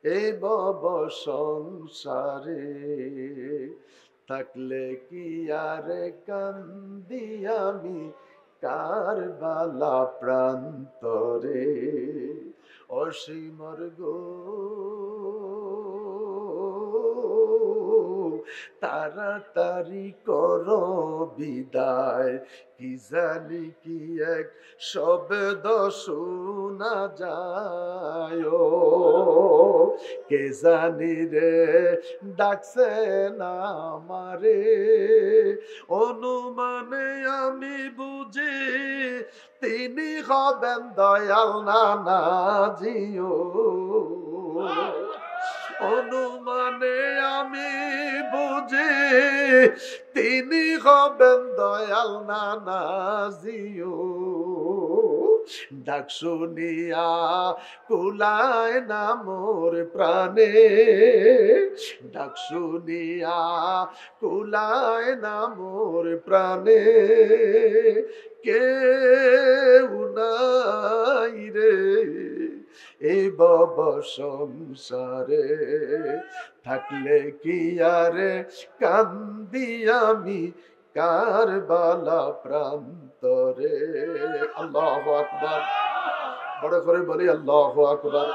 এই ভব সংসারে থাকলে কি আর কান্দি আমি কারবালা প্রান্তরে অসীমর গো তাড়াতাড়ি করো বিদায় কি জানি কি এক শব্দ শোনা যায় কে জানি রে ডাকছে না আমারে অনুমানে আমি বুঝি তিনি হবেন দয়াল নানা জিও অনুমানে আমি বুঝি তিনি হবেন দয়াল নানা জিও ডাক শুনিয়া কুলায় না মোর প্রাণে ডাক শুনিয়া কুলায় না মোর প্রাণে কেউ নাই রে এই ভব সংসারে থাকলে কি আরে কান্দি আমি কারবালা প্রান্তরে আল্লাহু আকবার বড় করে বলি আল্লাহু আকবার